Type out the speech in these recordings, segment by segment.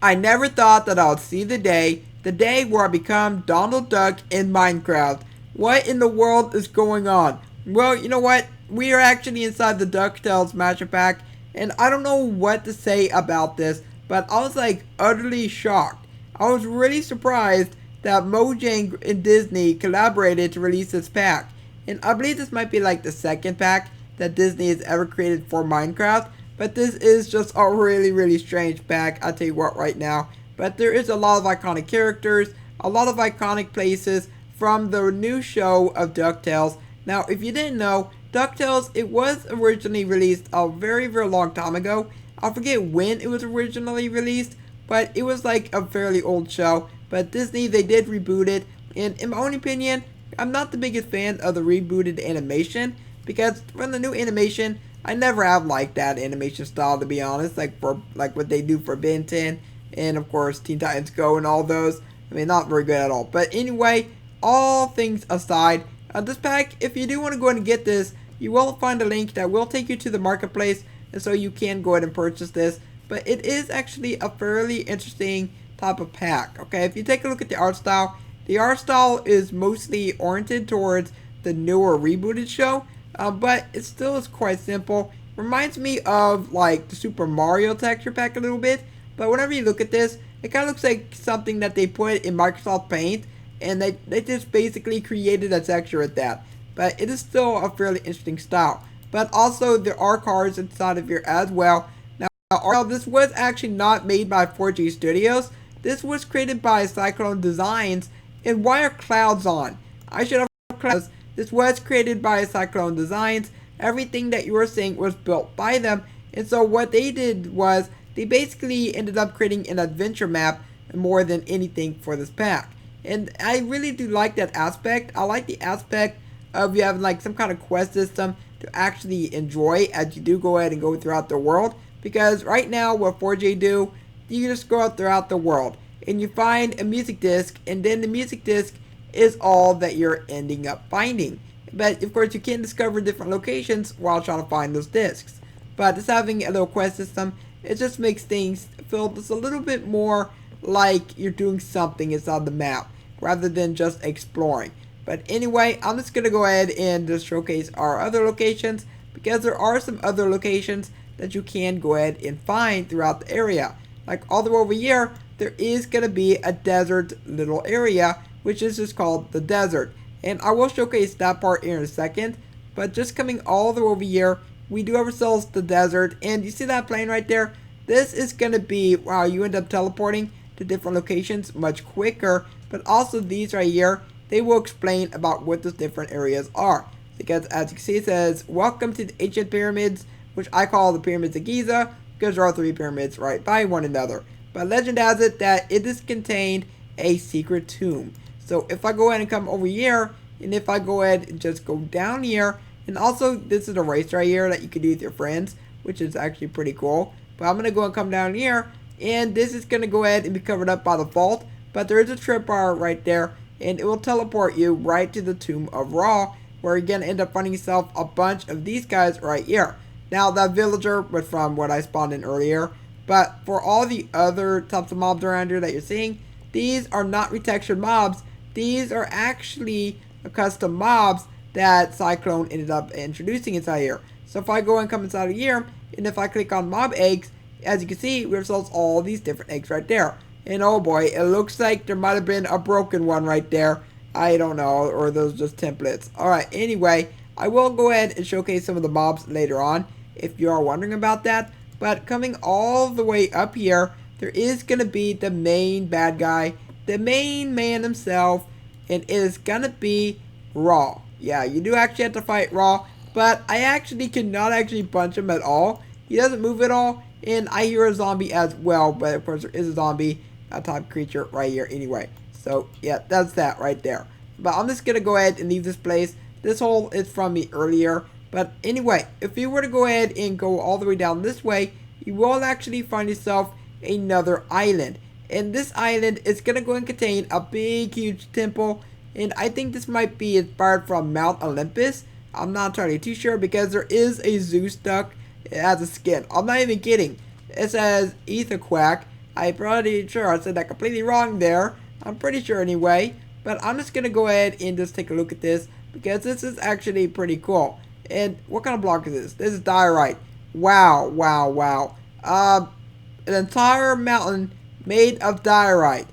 I never thought that I would see the day where I become Donald Duck in Minecraft. What in the world is going on? Well, you know what? We are actually inside the DuckTales Mashup pack, and I don't know what to say about this, but I was like utterly shocked. I was really surprised that Mojang and Disney collaborated to release this pack, and I believe this might be like the second pack that Disney has ever created for Minecraft. But this is just a really strange pack, I'll tell you what right now. But there is a lot of iconic characters, a lot of iconic places from the new show of DuckTales. Now, if you didn't know, DuckTales, it was originally released a very long time ago. I forget when it was originally released, but it was like a fairly old show. But Disney, they did reboot it, and in my own opinion, I'm not the biggest fan of the rebooted animation, because from the new animation, I never have liked that animation style, to be honest, like what they do for Ben 10 and of course Teen Titans Go and all those. I mean, not very good at all. But anyway, all things aside, this pack, if you do want to go ahead and get this, you will find a link that will take you to the marketplace, and so you can go ahead and purchase this. But it is actually a fairly interesting type of pack. Okay, if you take a look at the art style is mostly oriented towards the newer rebooted show. But it still is quite simple. Reminds me of like the Super Mario texture pack a little bit. But whenever you look at this, it kind of looks like something that they put in Microsoft Paint. And they just basically created a texture at that. But it is still a fairly interesting style. But also there are cards inside of here as well. Now this was actually not made by 4G Studios. This was created by Cyclone Designs. And why are clouds on? I should have clouds. This was created by Cyclone Designs. Everything that you were seeing was built by them. And so what they did was they basically ended up creating an adventure map more than anything for this pack. And I really do like that aspect. I like the aspect of you having like some kind of quest system to actually enjoy as you do go ahead and go throughout the world. Because right now what 4J do, you just go out throughout the world and you find a music disc, and then the music disc is all that you're ending up finding. But of course you can discover different locations while trying to find those discs. But just having a little quest system, it just makes things feel just a little bit more like you're doing something inside the map rather than just exploring. But anyway, I'm just going to go ahead and just showcase our other locations, because there are some other locations that you can go ahead and find throughout the area. Like all the way over here, there is going to be a desert little area, which is just called the desert. And I will showcase that part here in a second. But just coming all the way over here, we do have ourselves the desert. And you see that plane right there? This is going to be, wow, you end up teleporting to different locations much quicker. But also these right here, they will explain about what those different areas are. Because as you can see, it says, welcome to the ancient pyramids, which I call the pyramids of Giza, because there are 3 pyramids right by one another. But legend has it that it is contained a secret tomb. So if I go ahead and come over here, and if I go ahead and just go down here, and also this is a race right here that you can do with your friends, which is actually pretty cool. But I'm going to go and come down here, and this is going to go ahead and be covered up by the vault. But there is a trip bar right there, and it will teleport you right to the Tomb of Ra, where you're going to end up finding yourself a bunch of these guys right here. Now that villager was from what I spawned in earlier. But for all the other types of mobs around here that you're seeing, these are not retextured mobs. These are actually custom mobs that Cyclone ended up introducing inside here. So if I go and come inside of here, and if I click on mob eggs, as you can see, we have all these different eggs right there. And oh boy, it looks like there might have been a broken one right there. I don't know, or those just templates. Alright, anyway, I will go ahead and showcase some of the mobs later on, if you are wondering about that. But coming all the way up here, there is going to be the main bad guy, the main man himself, and it is going to be Ra. Yeah, you do actually have to fight Ra, but I actually cannot actually punch him at all. He doesn't move at all, and I hear a zombie as well, but of course there is a zombie type creature right here anyway. So yeah, that's that right there. But I'm just going to go ahead and leave this place. This hole is from me earlier. But anyway, if you were to go ahead and go all the way down this way, you will actually find yourself another island. And this island is going to go and contain a big, huge temple. And I think this might be inspired from Mount Olympus. I'm not entirely too sure, because there is a Zeus duck. It has a skin. I'm not even kidding. It says Ether Quack. I'm pretty sure I said that completely wrong there. I'm pretty sure anyway. But I'm just going to go ahead and just take a look at this because this is actually pretty cool. And what kind of block is this? This is diorite. Wow, wow, wow. An entire mountain made of diorite.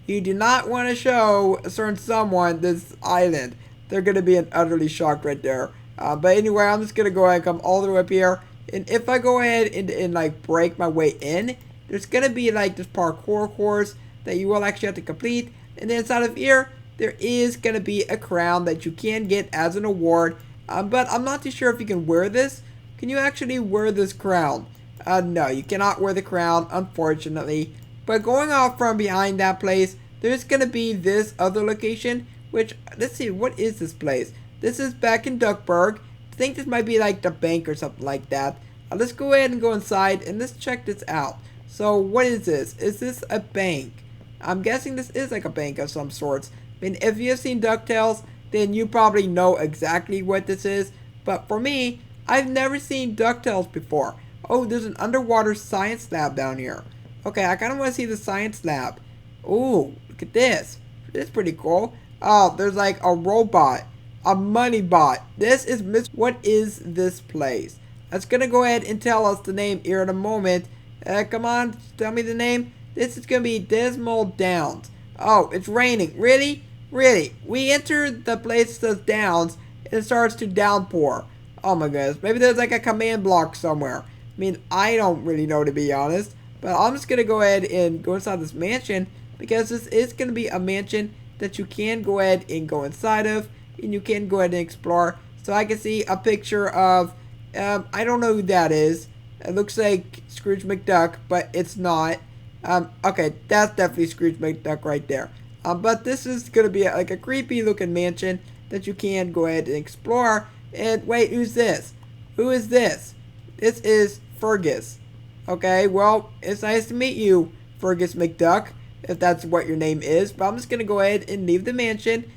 You do not want to show a certain someone this island. They're going to be utterly shocked right there. But anyway, I'm just going to go ahead and come all the way up here. And if I go ahead and like break my way in, there's going to be like this parkour course that you will actually have to complete. And then inside of here, there is going to be a crown that you can get as an award. But I'm not too sure if you can wear this. Can you actually wear this crown? No, you cannot wear the crown, unfortunately. But going off from behind that place, there's going to be this other location, which, let's see, what is this place? This is back in Duckburg. I think this might be like the bank or something like that. Let's go ahead and go inside and let's check this out. So, what is this? Is this a bank? I'm guessing this is like a bank of some sorts. I mean, if you've seen DuckTales, then you probably know exactly what this is. But for me, I've never seen DuckTales before. Oh, there's an underwater science lab down here. Okay, I kind of want to see the science lab. Ooh, look at this. This is pretty cool. Oh, there's like a robot. A money bot. This is What is this place? That's going to go ahead and tell us the name here in a moment. Come on, tell me the name. This is going to be Dismal Downs. Oh, it's raining. Really? Really? We entered the place that says Downs and it starts to downpour. Oh my goodness. Maybe there's like a command block somewhere. I mean, I don't really know, to be honest. But I'm just going to go ahead and go inside this mansion because this is going to be a mansion that you can go ahead and go inside of. And you can go ahead and explore. So I can see a picture of, I don't know who that is. It looks like Scrooge McDuck, but it's not. Okay, that's definitely Scrooge McDuck right there. But this is going to be like a creepy looking mansion that you can go ahead and explore. And wait, who's this? Who is this? This is Fergus. Okay, well, it's nice to meet you, Fergus McDuck, if that's what your name is. But I'm just going to go ahead and leave the mansion.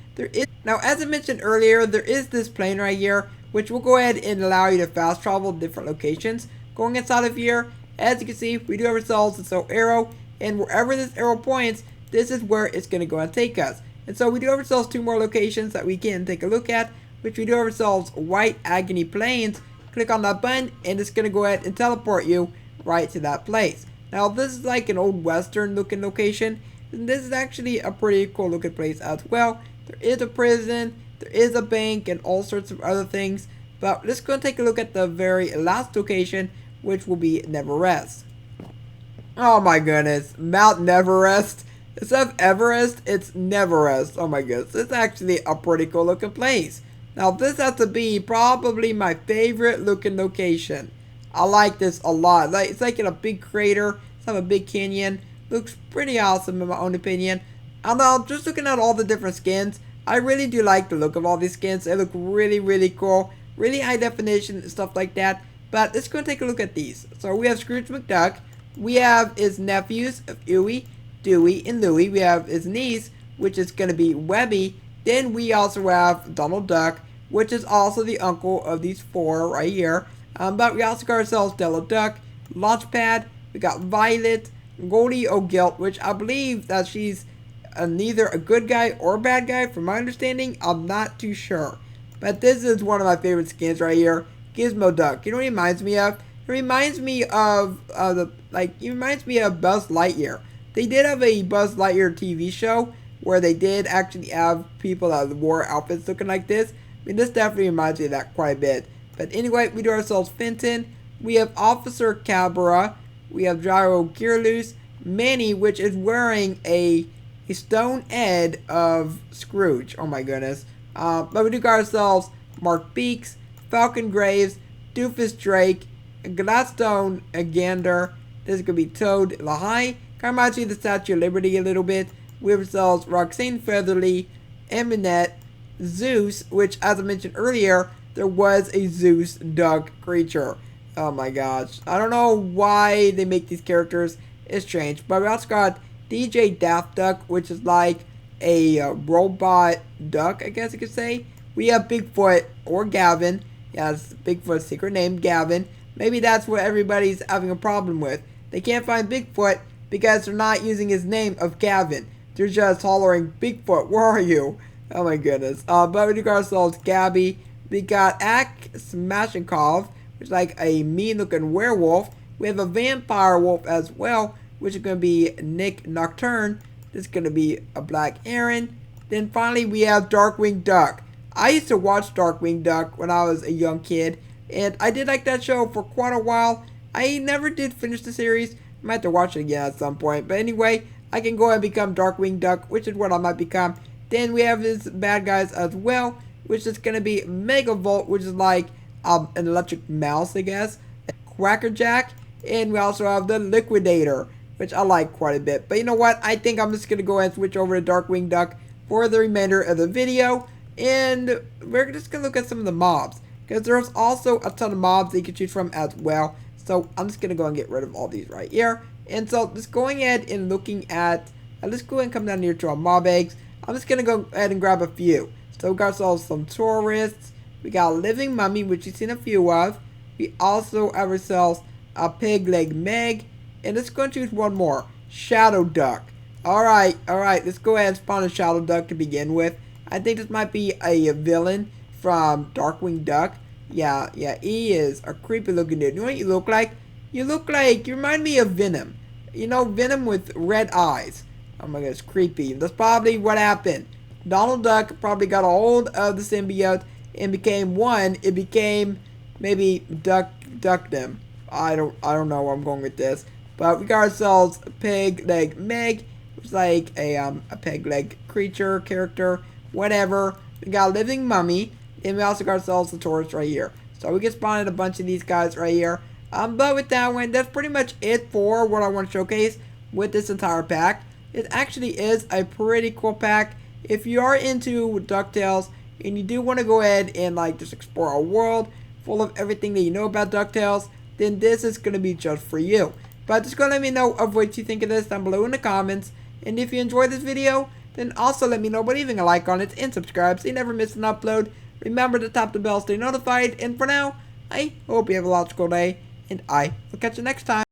Now, as I mentioned earlier, there is this plane right here, which will go ahead and allow you to fast travel to different locations. Going inside of here, as you can see, we do have ourselves this little arrow, and wherever this arrow points, this is where it's going to go and take us. And so we do have ourselves 2 more locations that we can take a look at, which we do have ourselves White Agony Plains. Click on that button, and it's going to go ahead and teleport you right to that place. Now, this is like an old western looking location, and this is actually a pretty cool looking place as well. There is a prison, there is a bank, and all sorts of other things. But let's go and take a look at the very last location, which will be Neverest. Oh my goodness, Mount Neverest. Instead of Everest, it's Neverest. Oh my goodness, it's actually a pretty cool looking place. Now, this has to be probably my favorite looking location. I like this a lot. It's like in a big crater. It's like a big canyon. Looks pretty awesome in my own opinion. And just looking at all the different skins, I really do like the look of all these skins. They look really, really cool. Really high definition and stuff like that. But let's go and take a look at these. So we have Scrooge McDuck. We have his nephews of Huey, Dewey, and Louie. We have his niece, which is going to be Webby. Then we also have Donald Duck, which is also the uncle of these 4 right here. But we also got ourselves Dello Duck, Launchpad, we got Violet, Goldie O'Gilt, which I believe that she's neither a good guy or a bad guy. From my understanding, I'm not too sure. But this is one of my favorite skins right here, Gizmo Duck. You know what it reminds me of? It reminds me of, it reminds me of Buzz Lightyear. They did have a Buzz Lightyear TV show where they did actually have people that wore outfits looking like this. I mean, this definitely reminds me of that quite a bit. But anyway, we do ourselves Fenton. We have Officer Cabra. We have Gyro Gearloose. Manny, which is wearing a stone head of Scrooge. Oh my goodness. But we do got ourselves Mark Beaks, Falcon Graves, Doofus Drake, Gladstone Gander. This is going to be Toad Lahai. Kind of reminds me of the Statue of Liberty a little bit. We have ourselves Roxanne Featherly, Eminette, Zeus, which, as I mentioned earlier, there was a Zeus duck creature. Oh my gosh. I don't know why they make these characters. It's strange. But we also got DJ Daft Duck, which is like a robot duck, I guess you could say. We have Bigfoot, or Gavin. Yes, Bigfoot's secret name, Gavin. Maybe that's what everybody's having a problem with. They can't find Bigfoot, because they're not using his name of Gavin. They're just hollering, Bigfoot, where are you? Oh my goodness. But with regards to Gabby, we got Smashikov, which is like a mean looking werewolf. We have a vampire wolf as well, which is going to be Nick Nocturne. This is going to be a Black Aaron. Then finally we have Darkwing Duck. I used to watch Darkwing Duck when I was a young kid, and I did like that show for quite a while. I never did finish the series. I might have to watch it again at some point. But anyway, I can go ahead and become Darkwing Duck, which is what I might become. Then we have his bad guys as well, which is going to be Megavolt, which is like an electric mouse, I guess. Quackerjack. And we also have the Liquidator, which I like quite a bit. But you know what? I think I'm just going to go ahead and switch over to Darkwing Duck for the remainder of the video. And we're just going to look at some of the mobs, because there's also a ton of mobs that you can choose from as well. So I'm just going to go and get rid of all these right here. And so just going ahead and looking at, let's go ahead and come down here to our mob eggs. I'm just going to go ahead and grab a few. So we got ourselves some tourists. We got a living mummy, which you've seen a few of. We also have ourselves a pig leg Meg. And let's go and choose one more. Shadow Duck. Alright. Let's go ahead and spawn a Shadow Duck to begin with. I think this might be a villain from Darkwing Duck. Yeah, he is a creepy looking dude. You know what you look like? You remind me of Venom. You know, Venom with red eyes. Oh my gosh, creepy. That's probably what happened. Donald Duck probably got a hold of the symbiote and became one. It became maybe Duckdom. I don't know where I'm going with this. But we got ourselves a pig leg Meg, which is like a peg leg creature, character, whatever. We got a living mummy, and we also got ourselves the tourist right here. So we can spawn in a bunch of these guys right here. But with that one, that's pretty much it for what I want to showcase with this entire pack. It actually is a pretty cool pack. If you are into DuckTales and you do want to go ahead and like just explore a world full of everything that you know about DuckTales, then this is going to be just for you. But just go let me know of what you think of this down below in the comments. And if you enjoyed this video, then also let me know by leaving a like on it and subscribe so you never miss an upload. Remember to tap the bell, stay notified. And for now, I hope you have a logical day, and I will catch you next time.